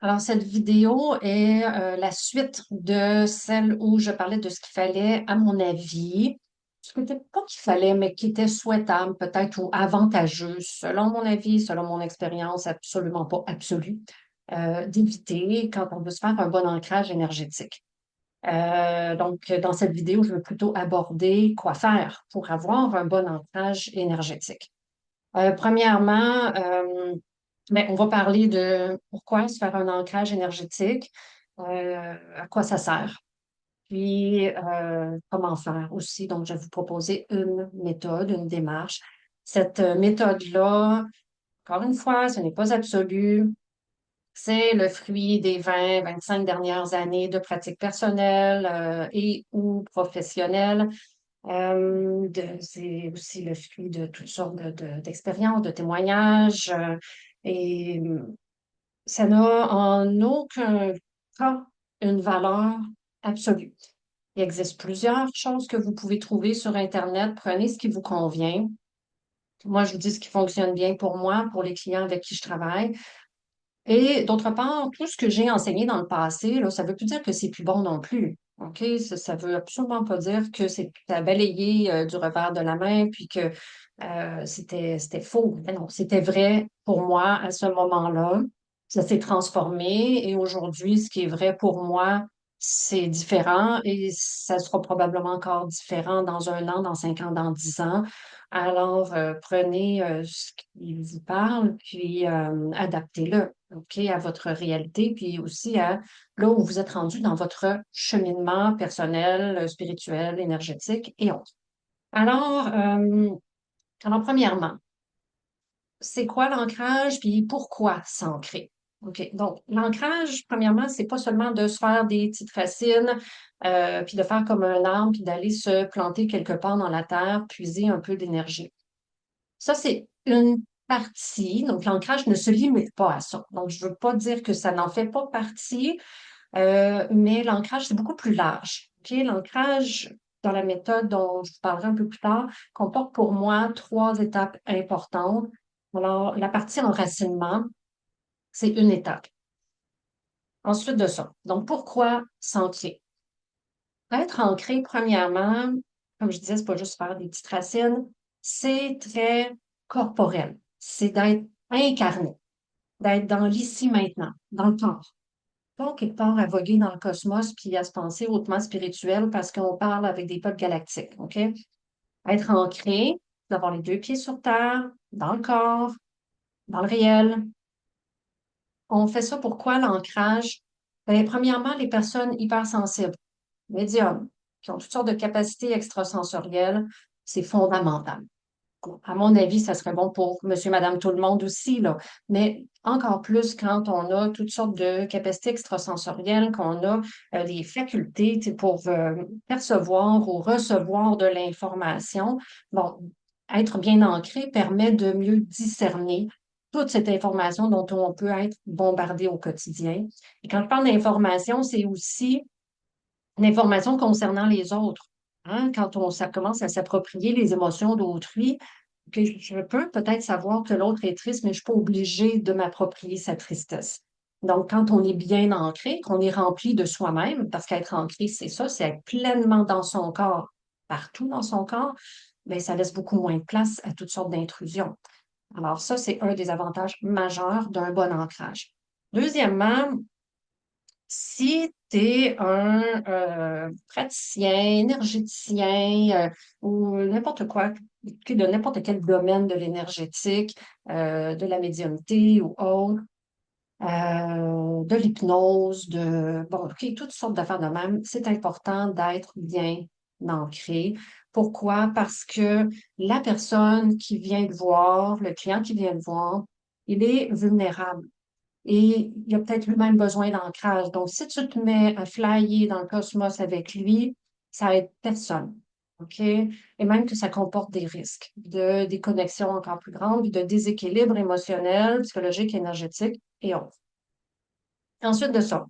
Alors, cette vidéo est la suite de celle où je parlais de ce qu'il fallait, à mon avis, ce qui n'était pas qu'il fallait, mais qui était souhaitable peut-être ou avantageux, selon mon avis, selon mon expérience absolument pas absolue, d'éviter quand on veut se faire un bon ancrage énergétique. Donc, dans cette vidéo, je veux plutôt aborder quoi faire pour avoir un bon ancrage énergétique. Premièrement, ben, on va parler de pourquoi se faire un ancrage énergétique, à quoi ça sert, puis comment faire aussi. Donc, je vais vous proposer une méthode, une démarche. Cette méthode-là, encore une fois, ce n'est pas absolu. C'est le fruit des 20, 25 dernières années de pratique personnelle et ou professionnelle. C'est aussi le fruit de toutes sortes d'expériences, de témoignages, et ça n'a en aucun cas une valeur absolue. Il existe plusieurs choses que vous pouvez trouver sur Internet. Prenez ce qui vous convient. Moi, je vous dis ce qui fonctionne bien pour moi, pour les clients avec qui je travaille. Et d'autre part, tout ce que j'ai enseigné dans le passé, là, ça ne veut plus dire que c'est plus bon non plus. OK? Ça veut absolument pas dire que c'est à balayer du revers de la main puis que c'était faux. Mais non, c'était vrai pour moi à ce moment-là. Ça s'est transformé et aujourd'hui, ce qui est vrai pour moi, c'est différent et ça sera probablement encore différent dans 1 an, dans 5 ans, dans 10 ans. Alors, prenez ce qui vous parle, puis adaptez-le, OK, à votre réalité, puis aussi à là où vous êtes rendu dans votre cheminement personnel, spirituel, énergétique et autres. Alors, premièrement, c'est quoi l'ancrage, puis pourquoi s'ancrer? OK. Donc, l'ancrage, premièrement, c'est pas seulement de se faire des petites racines, puis de faire comme un arbre, puis d'aller se planter quelque part dans la terre, puiser un peu d'énergie. Ça, c'est une partie. Donc, l'ancrage ne se limite pas à ça. Donc, je ne veux pas dire que ça n'en fait pas partie, mais l'ancrage, c'est beaucoup plus large. OK? L'ancrage, dans la méthode dont je vous parlerai un peu plus tard, comporte pour moi 3 étapes importantes. Alors, la partie enracinement, c'est une étape. Ensuite de ça. Donc, pourquoi s'ancrer? Être ancré, premièrement, comme je disais, c'est pas juste faire des petites racines, c'est très corporel. C'est d'être incarné, d'être dans l'ici maintenant, dans le corps. Pas quelque part à voguer dans le cosmos puis à se penser hautement spirituel parce qu'on parle avec des peuples galactiques, OK? Être ancré, d'avoir les 2 pieds sur terre, dans le corps, dans le réel. On fait ça pourquoi l'ancrage? Ben, premièrement, les personnes hypersensibles, médiums, qui ont toutes sortes de capacités extrasensorielles, c'est fondamental. À mon avis, ça serait bon pour monsieur, madame, tout le monde aussi, là. Mais encore plus quand on a toutes sortes de capacités extrasensorielles, qu'on a des facultés tu sais, pour percevoir ou recevoir de l'information. Bon, être bien ancré permet de mieux discerner toute cette information dont on peut être bombardé au quotidien. Et quand je parle d'information, c'est aussi l'information concernant les autres. Hein. Quand ça commence à s'approprier les émotions d'autrui, que je peux peut-être savoir que l'autre est triste, mais je ne suis pas obligée de m'approprier sa tristesse. Donc, quand on est bien ancré, qu'on est rempli de soi-même, parce qu'être ancré, c'est ça, c'est être pleinement dans son corps, partout dans son corps, bien, ça laisse beaucoup moins de place à toutes sortes d'intrusions. Alors, ça, c'est un des avantages majeurs d'un bon ancrage. Deuxièmement, si tu es un praticien, énergéticien ou n'importe quoi, de n'importe quel domaine de l'énergétique, de la médiumnité ou autre, de l'hypnose, bon, OK, toutes sortes d'affaires de même, c'est important d'être bien ancré. Pourquoi? Parce que la personne qui vient te voir, le client qui vient te voir, il est vulnérable. Et il a peut-être lui-même besoin d'ancrage. Donc, si tu te mets à flyer dans le cosmos avec lui, ça aide personne. OK? Et même que ça comporte des risques de déconnexion encore plus grande, de déséquilibre émotionnel, psychologique, énergétique et autres. Ensuite de ça,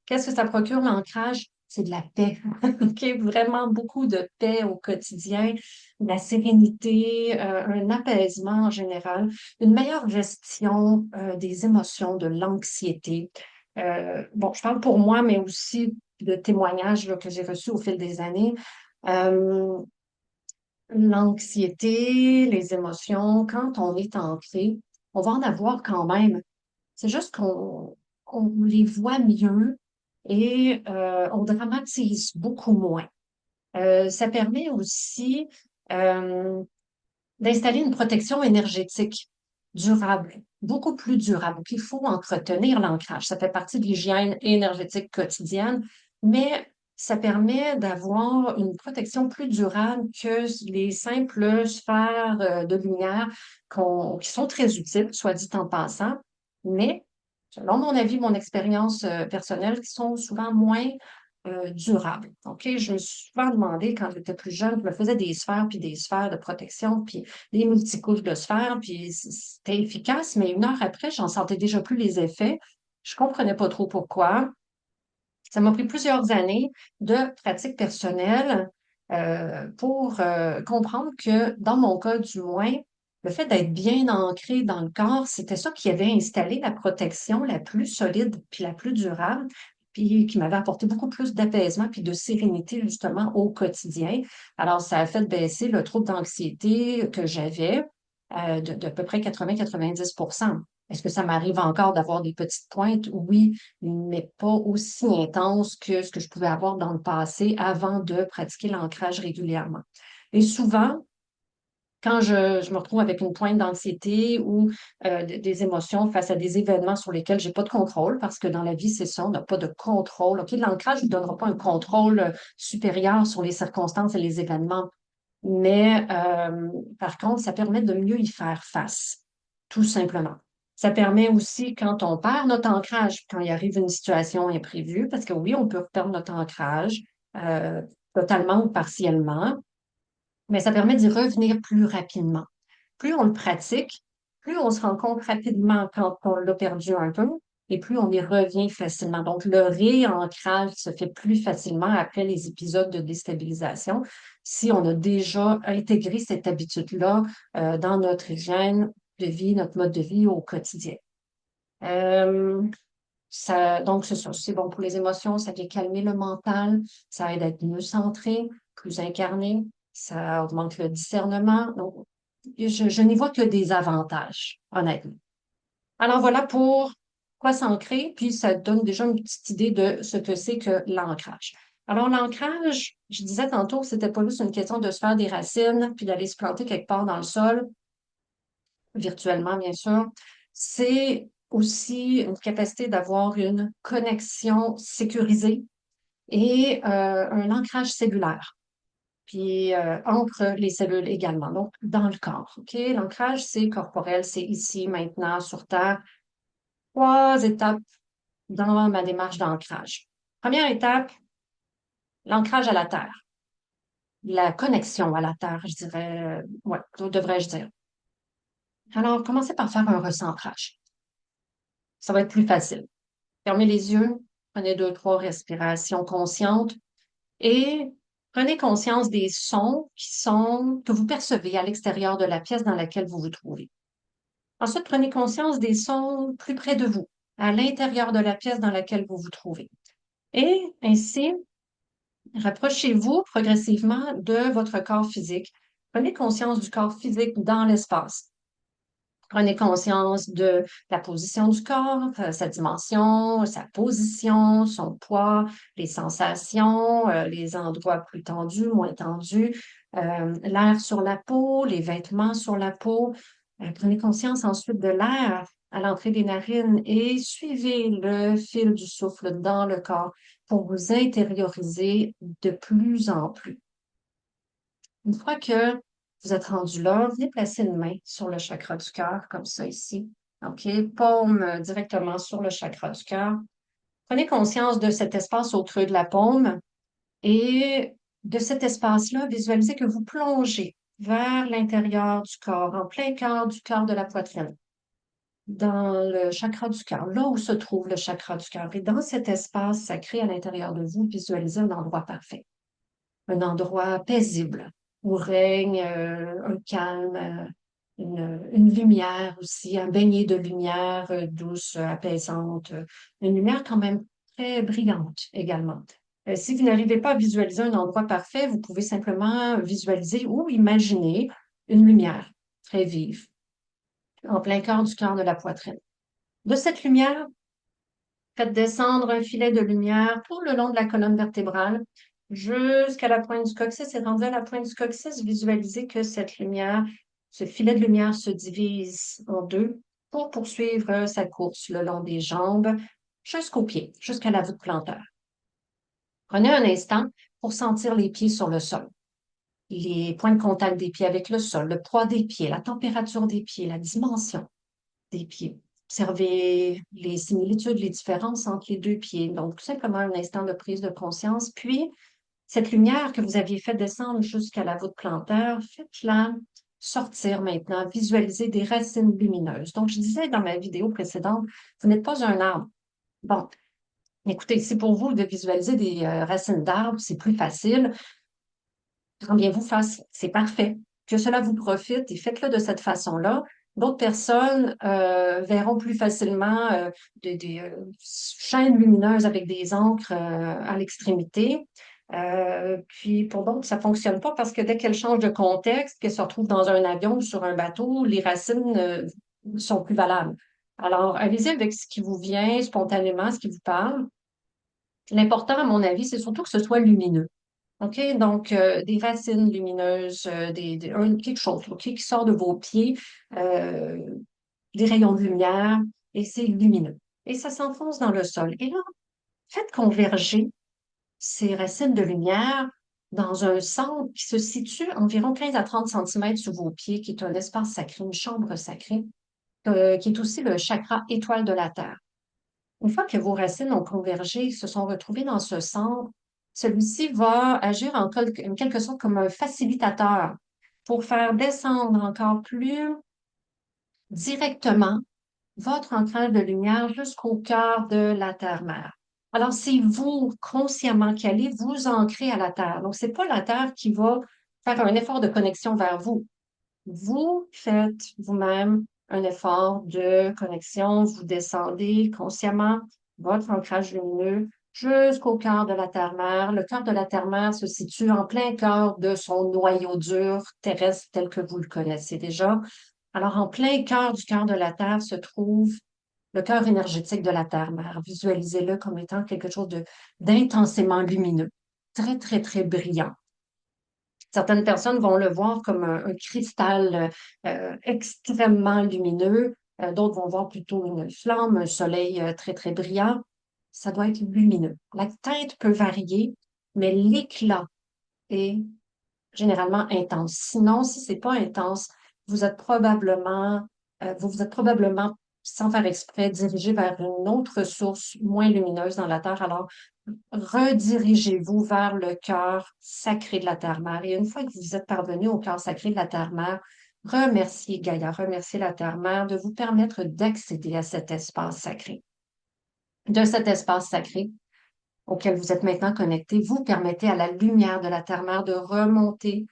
qu'est-ce que ça procure l'ancrage? C'est de la paix. OK? Vraiment beaucoup de paix au quotidien, de la sérénité, un apaisement en général, une meilleure gestion des émotions, de l'anxiété. Bon, je parle pour moi, mais aussi de témoignages là, que j'ai reçus au fil des années. Euh, L'anxiété, les émotions, quand on est ancré, on va en avoir quand même. C'est juste qu'on les voit mieux et on dramatise beaucoup moins. Ça permet aussi euh, d'installer une protection énergétique durable, beaucoup plus durable. Il faut entretenir l'ancrage. Ça fait partie de l'hygiène énergétique quotidienne, mais ça permet d'avoir une protection plus durable que les simples sphères de lumière qui sont très utiles, soit dit en passant, mais selon mon avis, mon expérience personnelle, qui sont souvent moins durables. OK? Je me suis souvent demandé, quand j'étais plus jeune, je me faisais des sphères, puis des sphères de protection, puis des multicouches de sphères, puis c'était efficace, mais une heure après, j'en sentais déjà plus les effets. Je comprenais pas trop pourquoi. Ça m'a pris plusieurs années de pratique personnelle pour comprendre que, dans mon cas du moins, le fait d'être bien ancré dans le corps, c'était ça qui avait installé la protection la plus solide puis la plus durable, puis qui m'avait apporté beaucoup plus d'apaisement puis de sérénité justement au quotidien. Alors, ça a fait baisser le trouble d'anxiété que j'avais de à peu près 80-90. Est-ce que ça m'arrive encore d'avoir des petites pointes? Oui, mais pas aussi intense que ce que je pouvais avoir dans le passé avant de pratiquer l'ancrage régulièrement. Et souvent, quand je me retrouve avec une pointe d'anxiété ou des émotions face à des événements sur lesquels j'ai pas de contrôle, parce que dans la vie, c'est ça, on n'a pas de contrôle. OK, l'ancrage ne vous donnera pas un contrôle supérieur sur les circonstances et les événements, mais par contre, ça permet de mieux y faire face, tout simplement. Ça permet aussi, quand on perd notre ancrage, quand il arrive une situation imprévue, parce que oui, on peut perdre notre ancrage euh, totalement ou partiellement, mais ça permet d'y revenir plus rapidement. Plus on le pratique, plus on se rend compte rapidement quand on l'a perdu un peu et plus on y revient facilement. Donc, le réancrage se fait plus facilement après les épisodes de déstabilisation si on a déjà intégré cette habitude-là dans notre hygiène de vie, notre mode de vie au quotidien. Euh, donc, c'est ça, c'est bon pour les émotions, ça vient calmer le mental, ça aide à être mieux centré, plus incarné, ça augmente le discernement. Donc, je n'y vois que des avantages, honnêtement. Alors voilà pour quoi s'ancrer, puis ça donne déjà une petite idée de ce que c'est que l'ancrage. Alors, l'ancrage, je disais tantôt que c'était pas juste une question de se faire des racines, puis d'aller se planter quelque part dans le sol virtuellement, bien sûr, c'est aussi une capacité d'avoir une connexion sécurisée et un ancrage cellulaire, puis entre les cellules également, donc dans le corps. OK? L'ancrage, c'est corporel, c'est ici, maintenant, sur Terre. Trois étapes dans ma démarche d'ancrage. Première étape, l'ancrage à la Terre, la connexion à la Terre, je dirais, ouais, devrais-je dire. Alors, commencez par faire un recentrage. Ça va être plus facile. Fermez les yeux, prenez deux, trois respirations conscientes et prenez conscience des sons que vous percevez à l'extérieur de la pièce dans laquelle vous vous trouvez. Ensuite, prenez conscience des sons plus près de vous, à l'intérieur de la pièce dans laquelle vous vous trouvez. Et ainsi, rapprochez-vous progressivement de votre corps physique. Prenez conscience du corps physique dans l'espace. Prenez conscience de la position du corps, sa dimension, sa position, son poids, les sensations, les endroits plus tendus, moins tendus, l'air sur la peau, les vêtements sur la peau. Prenez conscience ensuite de l'air à l'entrée des narines et suivez le fil du souffle dans le corps pour vous intérioriser de plus en plus. Une fois que vous êtes rendu là, venez placer une main sur le chakra du cœur, comme ça ici. OK? Paume directement sur le chakra du cœur. Prenez conscience de cet espace au creux de la paume et de cet espace-là, visualisez que vous plongez vers l'intérieur du corps, en plein cœur du cœur de la poitrine, dans le chakra du cœur, là où se trouve le chakra du cœur. Et dans cet espace sacré à l'intérieur de vous, visualisez un endroit parfait, un endroit paisible où règne un calme, une lumière aussi, un beignet de lumière douce, apaisante, une lumière quand même très brillante également. Si vous n'arrivez pas à visualiser un endroit parfait, vous pouvez simplement visualiser ou imaginer une lumière très vive en plein cœur de la poitrine. De cette lumière, faites descendre un filet de lumière tout le long de la colonne vertébrale jusqu'à la pointe du coccyx. Et rendu à la pointe du coccyx, visualisez que cette lumière, ce filet de lumière se divise en deux pour poursuivre sa course le long des jambes jusqu'aux pieds, jusqu'à la voûte plantaire. Prenez un instant pour sentir les pieds sur le sol, les points de contact des pieds avec le sol, le poids des pieds, la température des pieds, la dimension des pieds. Observez les similitudes, les différences entre les deux pieds. Donc, tout simplement un instant de prise de conscience. Puis, cette lumière que vous aviez fait descendre jusqu'à la voûte plantaire, faites-la sortir maintenant, visualisez des racines lumineuses. Donc, je disais dans ma vidéo précédente, vous n'êtes pas un arbre. Bon, écoutez, si pour vous de visualiser des racines d'arbres, c'est plus facile, quand bien vous fasse, c'est parfait. Que cela vous profite et faites-le de cette façon-là. D'autres personnes verront plus facilement des chaînes lumineuses avec des encres à l'extrémité. Puis pour d'autres, ça ne fonctionne pas parce que dès qu'elles changent de contexte, qu'elles se retrouvent dans un avion ou sur un bateau, les racines sont plus valables. Alors, allez-y avec ce qui vous vient spontanément, ce qui vous parle. L'important, à mon avis, c'est surtout que ce soit lumineux. OK? Donc, des racines lumineuses, quelque chose OK, qui sort de vos pieds, euh, des rayons de lumière, et c'est lumineux. Et ça s'enfonce dans le sol. Et là, faites converger ces racines de lumière dans un centre qui se situe environ 15 à 30 centimètres sous vos pieds, qui est un espace sacré, une chambre sacrée, qui est aussi le chakra étoile de la Terre. Une fois que vos racines ont convergé, se sont retrouvées dans ce centre, celui-ci va agir en quelque sorte comme un facilitateur pour faire descendre encore plus directement votre ancrage de lumière jusqu'au cœur de la Terre-Mère. Alors, c'est vous, consciemment, qui allez vous ancrer à la Terre. Donc, c'est pas la Terre qui va faire un effort de connexion vers vous. Vous faites vous-même un effort de connexion, vous descendez consciemment votre ancrage lumineux jusqu'au cœur de la Terre-Mère. Le cœur de la Terre-Mère se situe en plein cœur de son noyau dur terrestre tel que vous le connaissez déjà. Alors, en plein cœur de la Terre se trouve le cœur énergétique de la Terre-Mère. Visualisez-le comme étant quelque chose d'intensément lumineux, très, très, très brillant. Certaines personnes vont le voir comme un cristal extrêmement lumineux. D'autres vont voir plutôt une flamme, un soleil très, très brillant. Ça doit être lumineux. La teinte peut varier, mais l'éclat est généralement intense. Sinon, si c'est pas intense, vous êtes probablement, vous vous êtes probablement, sans faire exprès, dirigé vers une autre source moins lumineuse dans la Terre. Alors, redirigez-vous vers le cœur sacré de la Terre-Mère. Et une fois que vous êtes parvenu au cœur sacré de la Terre-Mère, remerciez Gaïa, remerciez la Terre-Mère de vous permettre d'accéder à cet espace sacré. De cet espace sacré auquel vous êtes maintenant connecté, vous permettez à la lumière de la Terre-Mère de remonter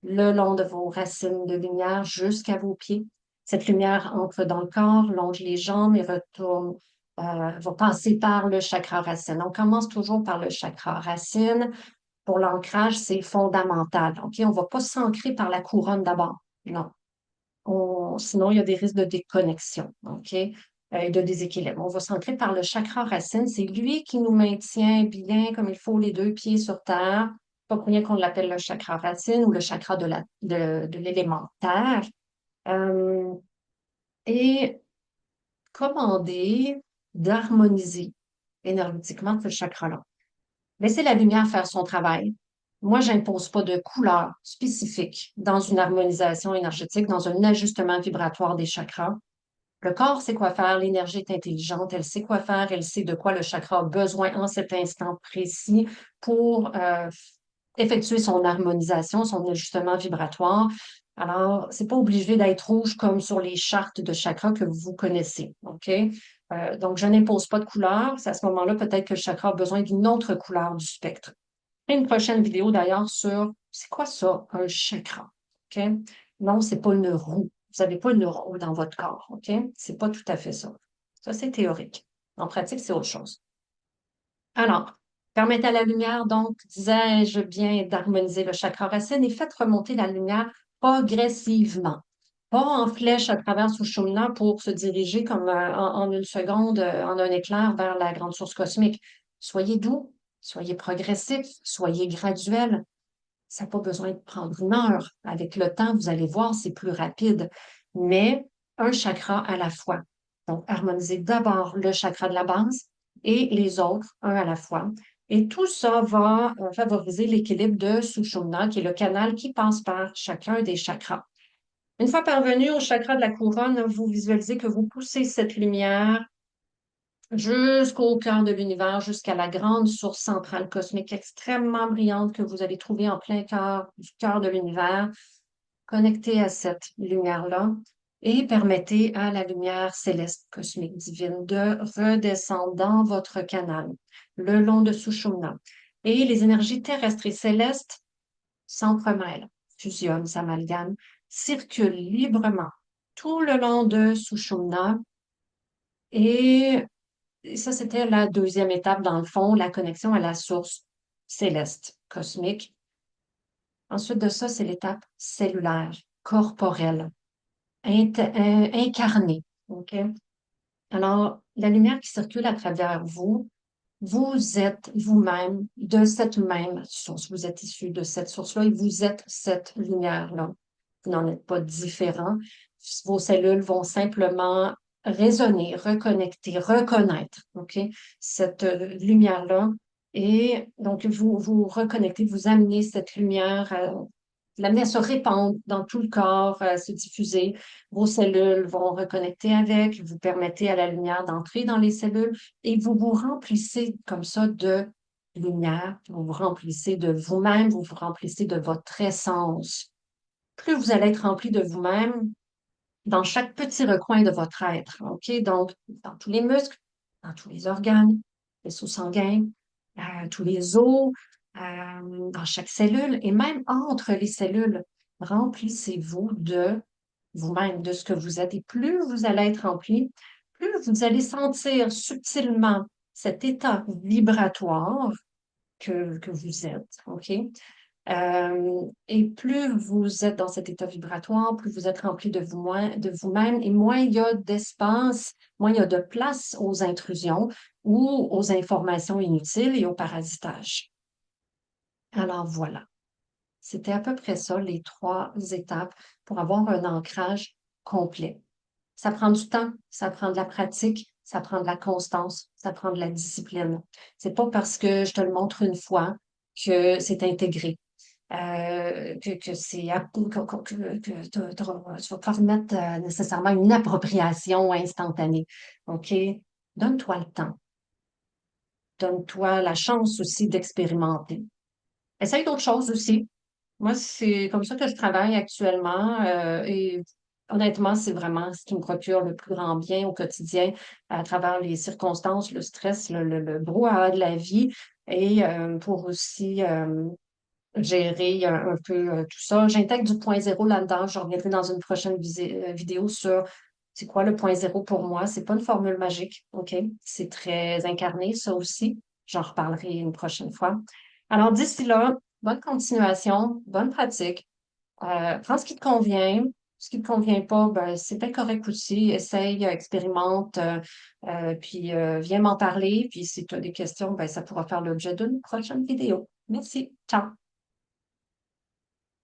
le long de vos racines de lumière jusqu'à vos pieds. Cette lumière entre dans le corps, longe les jambes et retourne, va passer par le chakra racine. On commence toujours par le chakra racine. Pour l'ancrage, c'est fondamental. OK? On ne va pas s'ancrer par la couronne d'abord. Non. Sinon, il y a des risques de déconnexion. OK? Et de déséquilibre. On va s'ancrer par le chakra racine. C'est lui qui nous maintient bien comme il faut les deux pieds sur terre. Pas pour rien qu'on l'appelle le chakra racine ou le chakra de l'élément terre. Euh, et commander d'harmoniser énergétiquement ce chakra-là. Laissez la lumière faire son travail. Moi, je n'impose pas de couleur spécifique dans une harmonisation énergétique, dans un ajustement vibratoire des chakras. Le corps sait quoi faire, l'énergie est intelligente, elle sait quoi faire, elle sait de quoi le chakra a besoin en cet instant précis pour effectuer son harmonisation, son ajustement vibratoire. Alors, c'est pas obligé d'être rouge comme sur les chartes de chakras que vous connaissez, OK? Donc, je n'impose pas de couleur. C'est à ce moment-là, peut-être que le chakra a besoin d'une autre couleur du spectre. Une prochaine vidéo d'ailleurs sur c'est quoi ça, un chakra? OK? Non, c'est pas une roue. Vous n'avez pas une neurone dans votre corps, OK? C'est pas tout à fait ça. Ça, c'est théorique. En pratique, c'est autre chose. Alors, permettez à la lumière, donc, disais-je bien, d'harmoniser le chakra racine et faites remonter la lumière progressivement. Pas en flèche à travers Sushumna pour se diriger comme en une seconde, en un éclair vers la grande source cosmique. Soyez doux, soyez progressif, soyez graduel. Ça n'a pas besoin de prendre une heure. Avec le temps, vous allez voir, c'est plus rapide. Mais un chakra à la fois. Donc, harmonisez d'abord le chakra de la base et les autres, un à la fois. Et tout ça va favoriser l'équilibre de Sushumna, qui est le canal qui passe par chacun des chakras. Une fois parvenu au chakra de la couronne, vous visualisez que vous poussez cette lumière jusqu'au cœur de l'univers, jusqu'à la grande source centrale cosmique extrêmement brillante que vous allez trouver en plein cœur du cœur de l'univers. Connectez à cette lumière-là et permettez à la lumière céleste cosmique divine de redescendre dans votre canal le long de Sushumna. Et les énergies terrestres et célestes s'entremêlent, fusionnent, s'amalgament, circulent librement tout le long de Sushumna et ça, c'était la deuxième étape, dans le fond, la connexion à la source céleste, cosmique. Ensuite de ça, c'est l'étape cellulaire, corporelle, incarnée. OK? Alors, la lumière qui circule à travers vous, vous êtes vous-même de cette même source. Vous êtes issu de cette source-là et vous êtes cette lumière-là. Vous n'en êtes pas différent. Vos cellules vont simplement résonner, reconnecter, reconnaître, OK, cette lumière-là. Et donc, vous reconnectez, vous amenez cette lumière, l'amener à se répandre dans tout le corps, à se diffuser. Vos cellules vont reconnecter avec, vous permettez à la lumière d'entrer dans les cellules et vous vous remplissez comme ça de lumière, vous vous remplissez de vous-même, vous vous remplissez de votre essence. Plus vous allez être rempli de vous-même dans chaque petit recoin de votre être, OK? Donc, dans tous les muscles, dans tous les organes, les vaisseaux sanguins, tous les os, dans chaque cellule et même entre les cellules. Remplissez-vous de vous-même, de ce que vous êtes. Et plus vous allez être rempli, plus vous allez sentir subtilement cet état vibratoire que vous êtes, OK? Et plus vous êtes dans cet état vibratoire, plus vous êtes rempli de vous-même, et moins il y a d'espace, moins il y a de place aux intrusions ou aux informations inutiles et au parasitage. Alors voilà, c'était à peu près ça, les trois étapes pour avoir un ancrage complet. Ça prend du temps, ça prend de la pratique, ça prend de la constance, ça prend de la discipline. C'est pas parce que je te le montre une fois que c'est intégré. Que c'est que tu vas pas remettre nécessairement une appropriation instantanée. OK? Donne-toi le temps. Donne-toi la chance aussi d'expérimenter. Essaye d'autres choses aussi. Moi, c'est comme ça que je travaille actuellement et honnêtement, c'est vraiment ce qui me procure le plus grand bien au quotidien à travers les circonstances, le stress, le brouhaha de la vie et pour aussi gérer un peu tout ça. J'intègre du point zéro là-dedans. Je reviendrai dans une prochaine vidéo sur c'est quoi le point zéro pour moi. C'est pas une formule magique, OK? C'est très incarné, ça aussi. J'en reparlerai une prochaine fois. Alors, d'ici là, bonne continuation, bonne pratique. Prends ce qui te convient. Ce qui ne te convient pas, ben, c'est bien correct aussi. Essaye, expérimente, puis viens m'en parler. Puis si tu as des questions, ben, ça pourra faire l'objet d'une prochaine vidéo. Merci. Ciao.